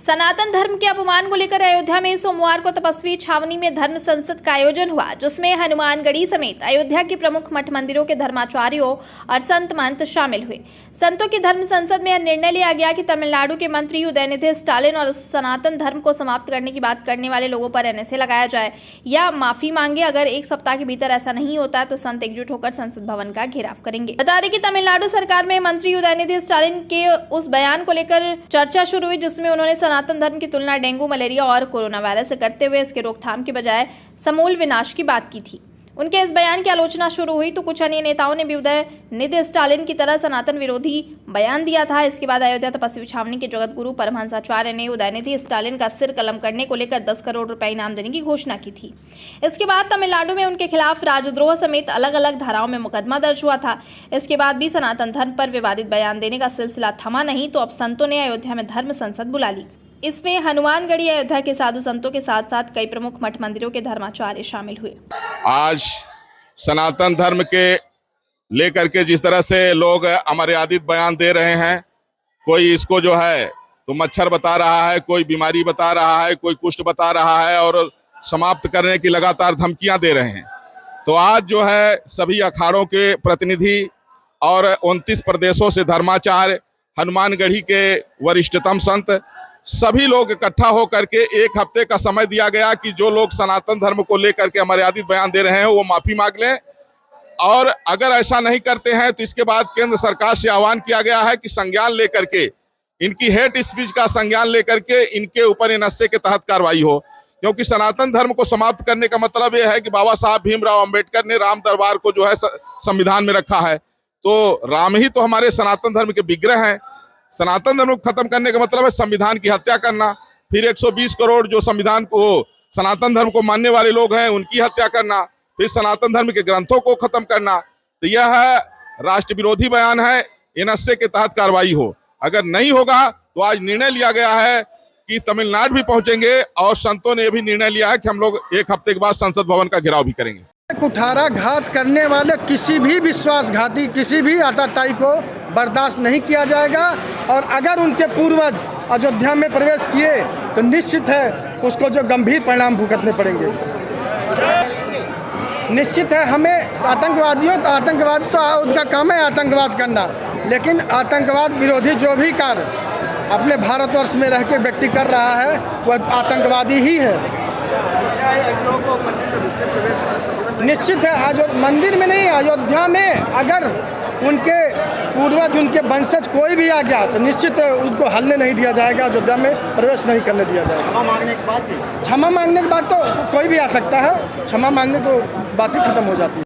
सनातन धर्म के अपमान को लेकर अयोध्या में सोमवार को तपस्वी छावनी में धर्म संसद का आयोजन हुआ, जिसमें हनुमानगढ़ी समेत अयोध्या के प्रमुख मठ मंदिरों के धर्माचार्यों और संत महंत शामिल हुए। संतों की धर्म संसद में यह निर्णय लिया गया कि तमिलनाडु के मंत्री उदयनिधि स्टालिन और सनातन धर्म को समाप्त करने की बात करने वाले लोगों पर एनएसए लगाया जाए या माफी मांगे। अगर एक सप्ताह के भीतर ऐसा नहीं होता है तो संत एकजुट होकर संसद भवन का घेराव करेंगे। बता दें कि तमिलनाडु सरकार में मंत्री उदयनिधि स्टालिन के उस बयान को लेकर चर्चा शुरू हुई, जिसमें उन्होंने सनातन धर्म की तुलना डेंगू, मलेरिया और कोरोना वायरस से करते हुए इसके रोकथाम के बजाय समूल विनाश की बात की थी। उनके इस बयान की आलोचना शुरू हुई तो कुछ अन्य नेताओं ने भी उदयनिधि स्टालिन की तरह सनातन विरोधी बयान दिया था। इसके बाद अयोध्या तपस्वी छावनी के जगत गुरु परमहंसाचार्य ने उदयनिधि स्टालिन का सिर कलम करने को लेकर 10 करोड़ रुपए इनाम देने की घोषणा की थी। इसके बाद तमिलनाडु में उनके खिलाफ राजद्रोह समेत अलग अलग धाराओं में मुकदमा दर्ज हुआ था। इसके बाद भी सनातन धर्म पर विवादित बयान देने का सिलसिला थमा नहीं तो अब संतों ने अयोध्या में धर्म संसद बुला ली। इसमें हनुमानगढ़ी अयोध्या के साधु संतों के साथ साथ कई प्रमुख मठ मंदिरों के धर्माचार्य शामिल हुए। आज सनातन धर्म के लेकर के जिस तरह से लोग अमर्यादित बयान दे रहे हैं, कोई इसको जो है तो मच्छर बता रहा है, कोई बीमारी बता रहा है, कोई कुष्ठ बता रहा है और समाप्त करने की लगातार धमकियां दे रहे हैं। तो आज जो है सभी अखाड़ों के प्रतिनिधि और 29 प्रदेशों से धर्माचार्य, हनुमानगढ़ी के वरिष्ठतम संत, सभी लोग इकट्ठा होकर के एक हफ्ते का समय दिया गया कि जो लोग सनातन धर्म को लेकर के अमर्यादित बयान दे रहे हैं वो माफी मांग लें, और अगर ऐसा नहीं करते हैं तो इसके बाद केंद्र सरकार से आह्वान किया गया है कि संज्ञान लेकर के इनकी हेट स्पीच का संज्ञान लेकर के इनके ऊपर एनएसए के तहत कार्रवाई हो। क्योंकि सनातन धर्म को समाप्त करने का मतलब यह है कि बाबा साहब भीमराव अंबेडकर ने राम दरबार को जो है संविधान में रखा है, तो राम ही तो हमारे सनातन धर्म के विग्रह हैं। सनातन धर्म को खत्म करने का मतलब है संविधान की हत्या करना, फिर 120 करोड़ जो संविधान को सनातन धर्म को मानने वाले लोग हैं उनकी हत्या करना, फिर सनातन धर्म के ग्रंथों को खत्म करना। तो यह राष्ट्र विरोधी बयान है, एनएसए के तहत कार्रवाई हो। अगर नहीं होगा तो आज निर्णय लिया गया है कि तमिलनाडु भी पहुंचेंगे और संतों ने भी निर्णय लिया है कि हम लोग एक हफ्ते के बाद संसद भवन का घेराव भी करेंगे। कुठाराघात करने वाले किसी भी विश्वासघाती, किसी भी आतताई को बर्दाश्त नहीं किया जाएगा, और अगर उनके पूर्वज अयोध्या में प्रवेश किए तो निश्चित है उसको जो गंभीर परिणाम भुगतने पड़ेंगे। निश्चित है हमें आतंकवादियों तो आतंकवाद तो उनका काम है आतंकवाद करना, लेकिन आतंकवाद विरोधी जो भी कार्य अपने भारतवर्ष में रह के व्यक्ति कर रहा है वह आतंकवादी ही है। निश्चित है आज मंदिर में नहीं, अयोध्या में अगर उनके पूर्वज, उनके वंशज कोई भी आ गया तो निश्चित है उनको हलने नहीं दिया जाएगा, अयोध्या में प्रवेश नहीं करने दिया जाएगा। क्षमा मांगने के बाद तो कोई भी आ सकता है, क्षमा मांगने तो बात ही खत्म हो जाती है।